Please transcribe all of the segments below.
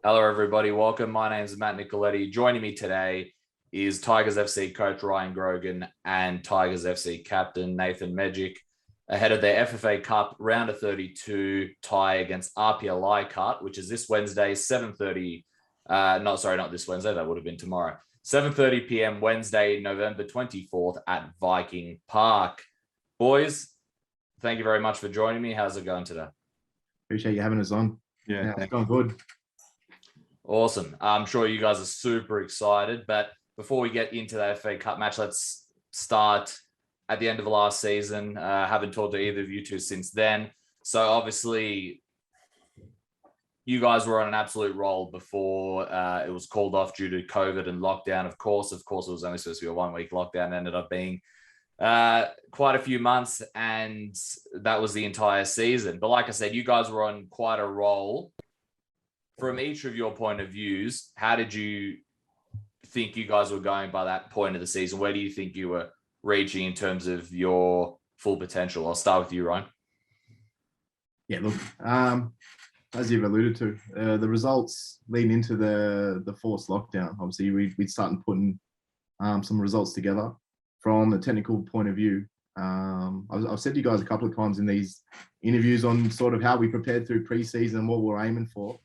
Hello, everybody. Welcome. My name is Matt Nicoletti. Joining me today is Tigers FC coach Ryan Grogan and Tigers FC captain Nathen Megic ahead of their FFA Cup round of 32 tie against APIA Leichardt, which is this Wednesday, 7:30. Not this Wednesday. That would have been tomorrow. 7:30 p.m. Wednesday, November 24th at Viking Park. Boys, thank you very much for joining me. How's it going today? Appreciate you having us on. Yeah, it's going good. Awesome. I'm sure you guys are super excited, but before we get into that FA Cup match, let's start at the end of the last season. Haven't talked to either of you two since then. So obviously you guys were on an absolute roll before it was called off due to COVID and lockdown. Of course, it was only supposed to be a 1 week lockdown. It ended up being quite a few months, and that was the entire season. But like I said, you guys were on quite a roll. From each of your point of views, how did you think you guys were going by that point of the season? Where do you think you were reaching in terms of your full potential? I'll start with you, Ryan. Yeah, look, as you've alluded to, the results leading into the forced lockdown, obviously we'd started putting some results together from a technical point of view. I've said to you guys a couple of times in these interviews on sort of how we prepared through preseason and what we're aiming for.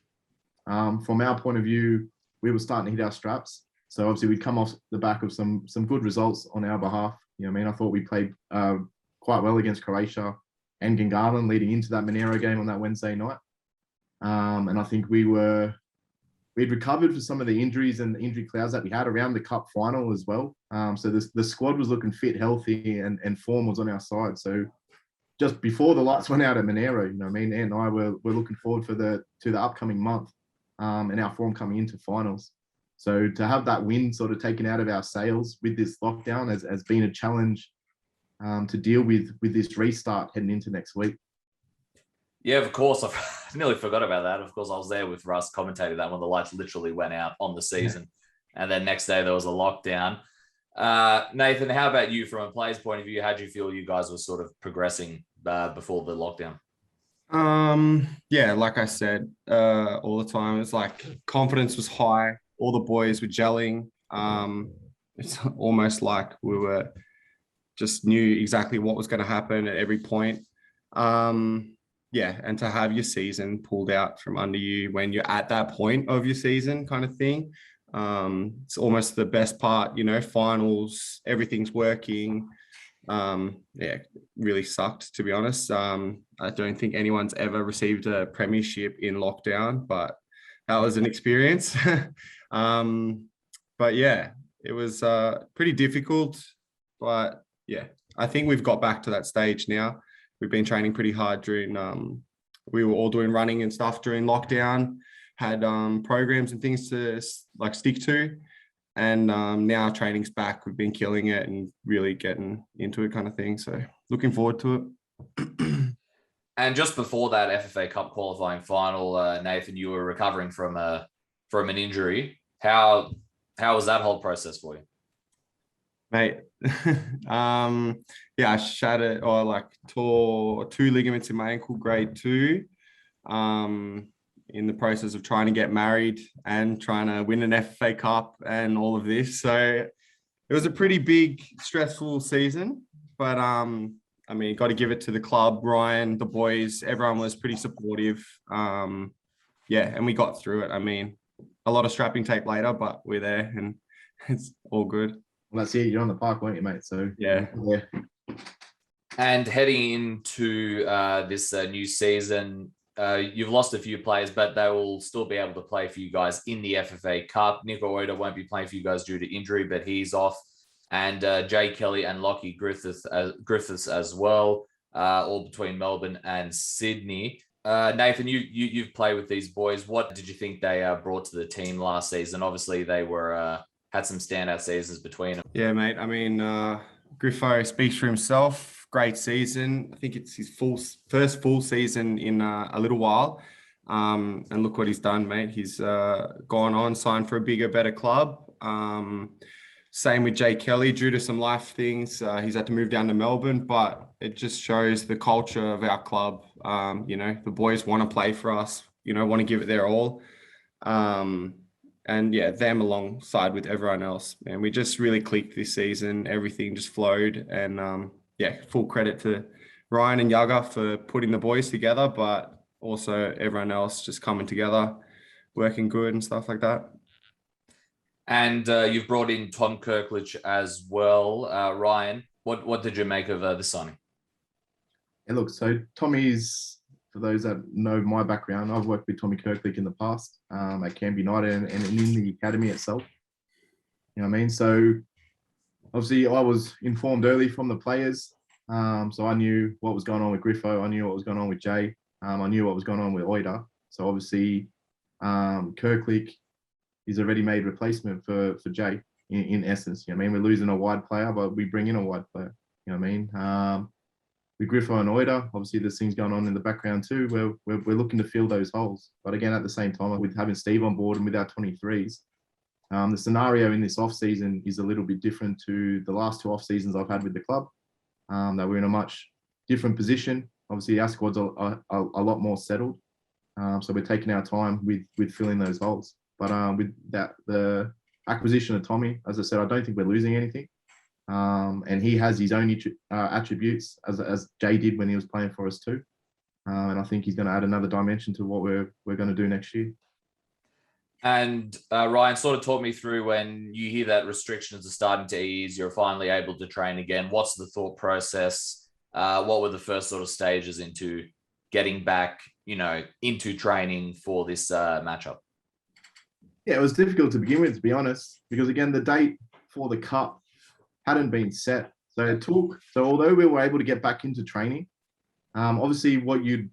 From our point of view, we were starting to hit our straps. So obviously we'd come off the back of some good results on our behalf. You know what I mean? I thought we played quite well against Croatia and Grogan leading into that Monero game on that Wednesday night. And I think we'd recovered for some of the injuries and the injury clouds that we had around the cup final as well. So the squad was looking fit, healthy, and form was on our side. So just before the lights went out at Monero, you know what I mean, Ant and I were looking forward to the upcoming month. And our form coming into finals. So to have that win sort of taken out of our sails with this lockdown has been a challenge to deal with this restart heading into next week. Yeah, of course. I nearly forgot about that. Of course, I was there with Russ commentating that when the lights literally went out on the season. Yeah. And then next day there was a lockdown. Nathen, how about you from a player's point of view? How do you feel you guys were sort of progressing before the lockdown? Yeah, like I said, all the time, it's like confidence was high. All the boys were gelling. It's almost like we were just knew exactly what was going to happen at every point. Yeah, and to have your season pulled out from under you when you're at that point of your season kind of thing. It's almost the best part, you know, finals, everything's working. Yeah, really sucked, to be honest. I don't think anyone's ever received a premiership in lockdown, but that was an experience. But yeah, it was pretty difficult. But yeah, I think we've got back to that stage now. We've been training pretty hard during, we were all doing running and stuff during lockdown, had programs and things to like stick to. And now training's back. We've been killing it and really getting into it kind of thing. So looking forward to it. And just before that FFA Cup qualifying final, Nathen, you were recovering from an injury. How was that whole process for you? Mate, yeah, I shattered or like tore 2 ligaments in my ankle, grade 2. In the process of trying to get married and trying to win an FFA Cup and all of this. So it was a pretty big, stressful season. But, I mean, got to give it to the club, Ryan, the boys. Everyone was pretty supportive. Yeah, and we got through it. I mean, a lot of strapping tape later, but we're there and it's all good. Well, that's it. You're on the park, weren't you, mate? So yeah. And heading into this new season, you've lost a few players, but they will still be able to play for you guys in the FFA Cup. Nicoletti won't be playing for you guys due to injury, but he's off. And Jay Kelly and Lockie Griffiths as well, all between Melbourne and Sydney. Nathen, you've played with these boys. What did you think they brought to the team last season? Obviously, they were had some standout seasons between them. Yeah, mate. I mean, Griffo speaks for himself. Great season. I think it's his first full season in a little while. And look what he's done, mate. He's gone on, signed for a bigger, better club. Same with Jay Kelly, due to some life things. He's had to move down to Melbourne, but it just shows the culture of our club. You know, the boys want to play for us, you know, want to give it their all. And yeah, them alongside with everyone else. And we just really clicked this season. Everything just flowed. And yeah, full credit to Ryan and Yaga for putting the boys together, but also everyone else just coming together, working good and stuff like that. And you've brought in Tom Kirklich as well. Ryan, what did you make of this signing? And look, so Tommy's, for those that know my background, I've worked with Tommy Kirklich in the past at Canberra United and in the academy itself. You know what I mean? So obviously I was informed early from the players. So I knew what was going on with Griffo. I knew what was going on with Jay. I knew what was going on with Oida. So obviously Kirklich is a ready-made replacement for Jay in essence. You know what I mean? We're losing a wide player, but we bring in a wide player. You know what I mean? With Griffo and Oida, obviously there's things going on in the background too, where we're looking to fill those holes. But again, at the same time, with having Steve on board and with our 23s, the scenario in this off season is a little bit different to the last two off seasons I've had with the club. That we're in a much different position. Obviously, our squad's a lot more settled, so we're taking our time with filling those holes. But with that, the acquisition of Tommy, as I said, I don't think we're losing anything. And he has his own attributes, as Jay did when he was playing for us too. And I think he's going to add another dimension to what we're going to do next year. And Ryan, sort of talk me through when you hear that restrictions are starting to ease, you're finally able to train again. What's the thought process? What were the first sort of stages into getting back, into training for this matchup? Yeah, it was difficult to begin with, to be honest, because again, the date for the cup hadn't been set. So although we were able to get back into training, obviously what you'd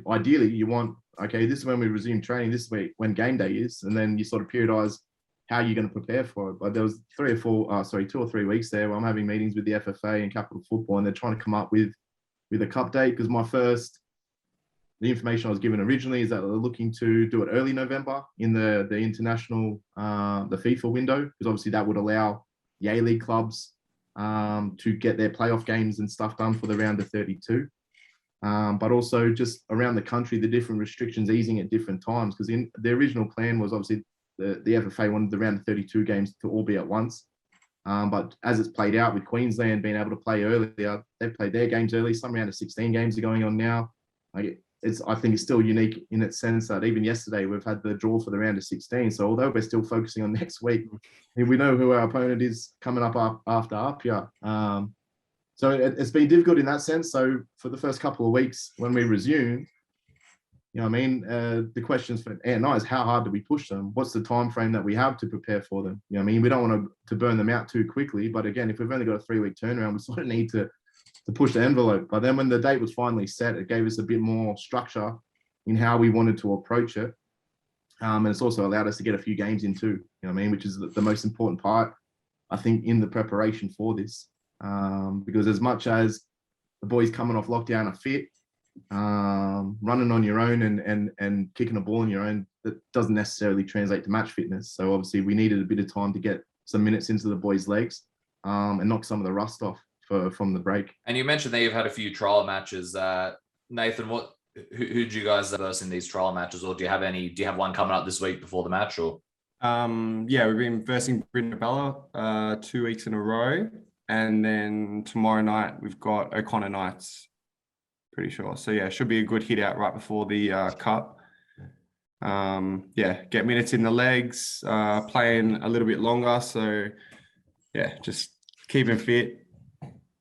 ideally you want, okay, this is when we resume training, this is when game day is, and then you sort of periodize how you're going to prepare for it. But there was 2 or 3 weeks there where I'm having meetings with the FFA and Capital Football, and they're trying to come up with a cup date, because the information I was given originally is that they're looking to do it early November in the international, the FIFA window, because obviously that would allow the A-League clubs to get their playoff games and stuff done for the round of 32. But also just around the country, the different restrictions easing at different times, because in the original plan was obviously the FFA wanted the round of 32 games to all be at once. But as it's played out with Queensland being able to play earlier, they've played their games early. Some round of 16 games are going on now. I think it's still unique in its sense that even yesterday we've had the draw for the round of 16. So although we're still focusing on next week, we know who our opponent is coming up after APIA. So it's been difficult in that sense. So for the first couple of weeks when we resumed, the questions for Ant and I is how hard do we push them? What's the time frame that we have to prepare for them? We don't want to burn them out too quickly. But again, if we've only got a 3-week turnaround, we sort of need to push the envelope. But then when the date was finally set, it gave us a bit more structure in how we wanted to approach it. And it's also allowed us to get a few games in too, which is the most important part, I think, in the preparation for this. Because as much as the boys coming off lockdown are fit, running on your own and kicking a ball on your own, that doesn't necessarily translate to match fitness. So obviously we needed a bit of time to get some minutes into the boys' legs and knock some of the rust off from the break. And you mentioned that you've had a few trial matches. Nathen, who did you guys verse in these trial matches, or do you have one coming up this week before the match? Or yeah, we've been versing Brindabella 2 weeks in a row, and then tomorrow night we've got O'Connor Knights, pretty sure. So yeah, should be a good hit out right before the cup. Yeah, get minutes in the legs, playing a little bit longer. So yeah, just keeping fit,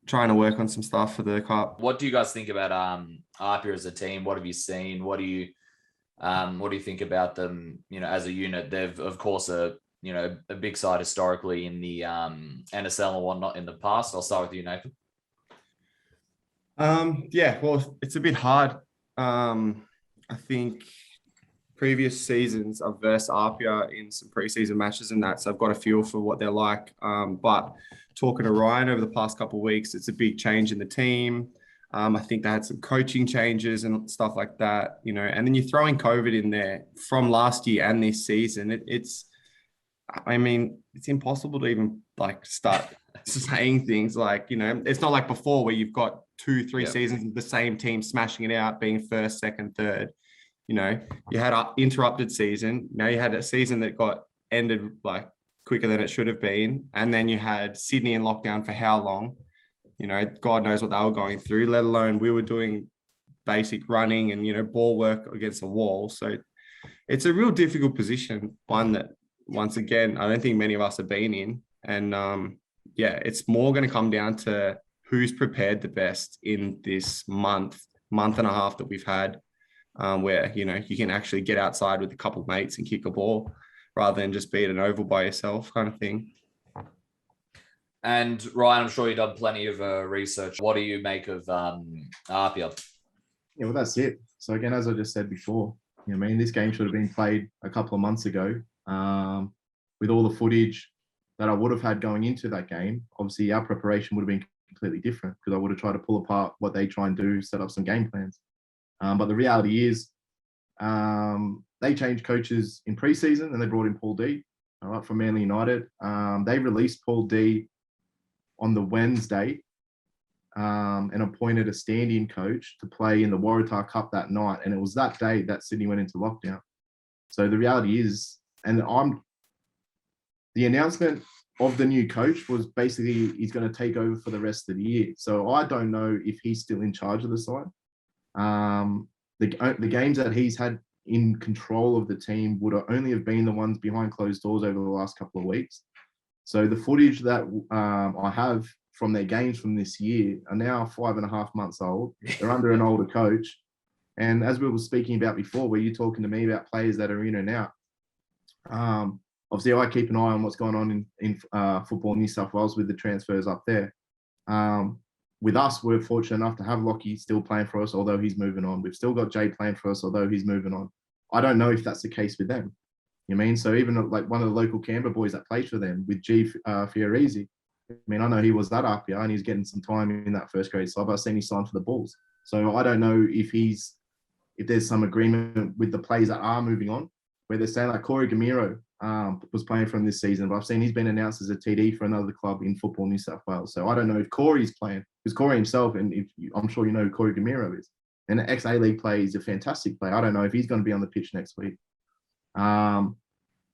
trying to work on some stuff for the cup. What do you guys think about APIA as a team? What have you seen? What do you think about them? As a unit, they've of course a big side historically in the NSL and whatnot in the past. I'll start with you, Nathen. Yeah, well, it's a bit hard. I think previous seasons I've versed APIA in some preseason matches and that, so I've got a feel for what they're like. But talking to Ryan over the past couple of weeks, it's a big change in the team. I think they had some coaching changes and stuff like that, and then you're throwing COVID in there from last year and this season. It's impossible to even start saying things it's not like before where you've got 2-3 seasons of the same team smashing it out, being first, second, third. you know, you had an interrupted season. Now you had a season that got ended like quicker than it should have been. And then you had Sydney in lockdown for how long? You know, God knows what they were going through, let alone we were doing basic running and, you know, ball work against the wall. So it's a real difficult position, one that, once again, I don't think many of us have been in. And yeah, it's more going to come down to who's prepared the best in this month and a half that we've had, where, you know, you can actually get outside with a couple of mates and kick a ball rather than just be at an oval by yourself kind of thing. And Ryan, I'm sure you've done plenty of research. What do you make of APIA? Yeah, well, that's it. So again, as I just said before, you know, I mean, this game should have been played a couple of months ago. With all the footage that I would have had going into that game, obviously our preparation would have been completely different because I would have tried to pull apart what they try and do, set up some game plans. But the reality is, they changed coaches in preseason and they brought in Paul D, all right, from Manly United. They released Paul D on the Wednesday and appointed a stand-in coach to play in the Waratah Cup that night. And it was that day that Sydney went into lockdown. So the reality is, the announcement of the new coach was basically he's going to take over for the rest of the year. So I don't know if he's still in charge of the side. The games that he's had in control of the team would only have been the ones behind closed doors over the last couple of weeks. So the footage that I have from their games from this year are now 5.5 months old. They're under an older coach. And as we were speaking about before, where you're talking to me about players that are in and out, obviously I keep an eye on what's going on in Football New South Wales with the transfers up there. With us, we're fortunate enough to have Lockie still playing for us, although he's moving on. We've still got Jay playing for us, although he's moving on. I don't know if that's the case with them. You mean? So even like one of the local Canberra boys that plays for them with G Fiorizzi, I mean, I know he was at APIA and he's getting some time in that first grade side, but I've seen he signed for the Bulls. So I don't know if there's some agreement with the players that are moving on, where they're saying like Corey Gamiro was playing from this season, but I've seen he's been announced as a TD for another club in Football New South Wales. So I don't know if Corey's playing, because Corey himself, and I'm sure you know who Corey Gamiro is, and the ex-A-League player, he's a fantastic player. I don't know if he's going to be on the pitch next week. You know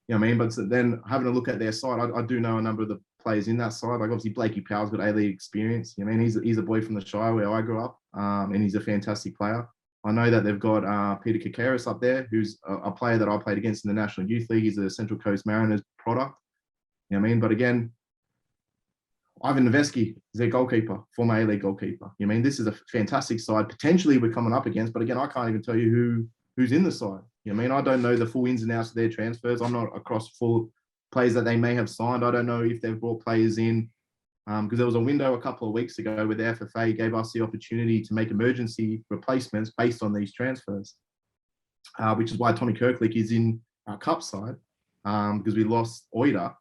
what I mean? But then having a look at their side, I do know a number of the players in that side. Like obviously Blakey Powell's got A-League experience. You know, I mean, he's a boy from the Shire where I grew up, and he's a fantastic player. I know that they've got Peter Kakaris up there, who's a player that I played against in the National Youth League. He's a Central Coast Mariners product. You know what I mean? But again, Ivan Noveski is their goalkeeper, former A-League goalkeeper. You know what I mean? This is a fantastic side. Potentially we're coming up against, but again, I can't even tell you who's in the side. You know what I mean? I don't know the full ins and outs of their transfers. I'm not across full players that they may have signed. I don't know if they've brought players in, because there was a window a couple of weeks ago where the FFA gave us the opportunity to make emergency replacements based on these transfers, which is why Tommy Kirklick is in our cup side, because we lost Oida.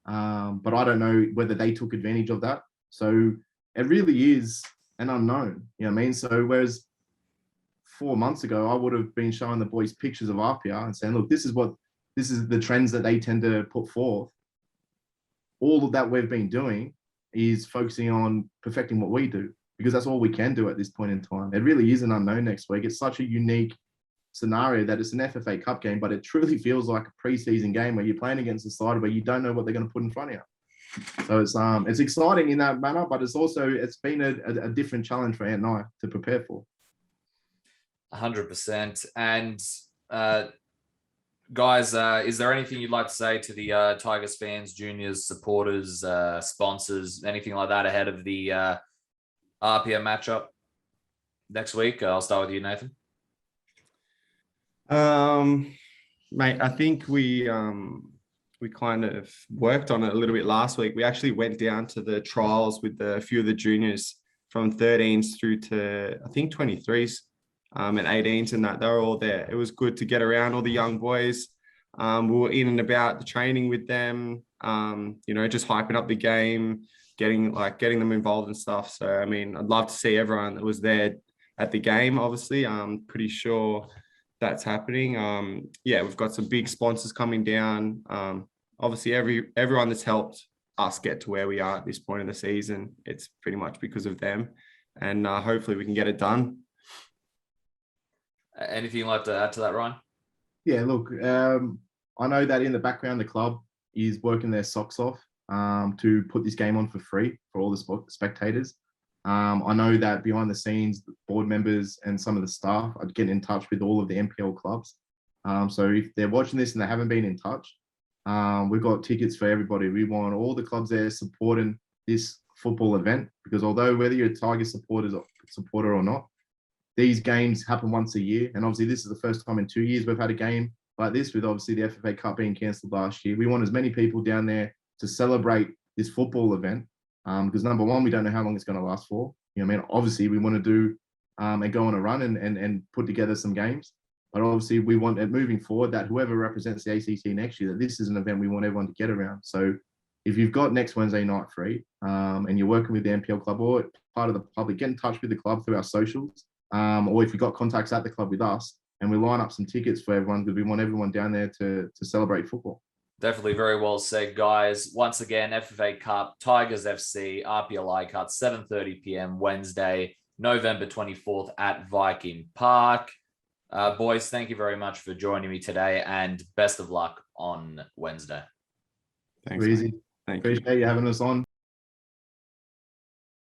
But I don't know whether they took advantage of that. So it really is an unknown, you know what I mean? So whereas 4 months ago, I would have been showing the boys pictures of APIA and saying, look, this is the trends that they tend to put forth. All of that we've been doing is focusing on perfecting what we do, because that's all we can do at this point in time. It really is an unknown next week. It's such a unique scenario that it's an FFA Cup game, but it truly feels like a preseason game where you're playing against a side where you don't know what they're going to put in front of you. So it's exciting in that manner, but it's been a different challenge for Ant and I to prepare for. 100%. And guys, is there anything you'd like to say to the Tigers fans, juniors, supporters, sponsors, anything like that ahead of the APIA matchup next week? I'll start with you, Nathen. Mate, I think we kind of worked on it a little bit last week. We actually went down to the trials with a few of the juniors from 13s through to, I think, 23s and 18s and that. They were all there. It was good to get around all the young boys. We were in and about the training with them, you know, just hyping up the game, getting them involved and stuff. So, I mean, I'd love to see everyone that was there at the game, obviously. I'm pretty sure that's happening. Yeah, we've got some big sponsors coming down. Obviously, everyone that's helped us get to where we are at this point of the season, it's pretty much because of them. And hopefully we can get it done. Anything you'd like to add to that, Ryan? Yeah, look, I know that in the background, the club is working their socks off to put this game on for free for all the spectators. I know that behind the scenes, the board members and some of the staff are getting in touch with all of the NPL clubs. So if they're watching this and they haven't been in touch, we've got tickets for everybody. We want all the clubs there supporting this football event, because although whether you're a Tiger supporter or not, these games happen once a year. And obviously this is the first time in 2 years we've had a game like this, with obviously the FFA Cup being cancelled last year. We want as many people down there to celebrate this football event, because number one, we don't know how long it's going to last for. You know what I mean? Obviously we want to do and go on a run and put together some games. But obviously we want it moving forward that whoever represents the ACT next year, that this is an event we want everyone to get around. So if you've got next Wednesday night free and you're working with the NPL club or part of the public, get in touch with the club through our socials. Or if you've got contacts at the club with us, and we line up some tickets for everyone, because we want everyone down there to celebrate football. Definitely very well said, guys. Once again, FFA Cup, Tigers FC, APIA Leichardt, 7:30 p.m. Wednesday, November 24th at Viking Park. Boys, thank you very much for joining me today, and best of luck on Wednesday. Thanks. Easy. Thank you. Appreciate you having us on.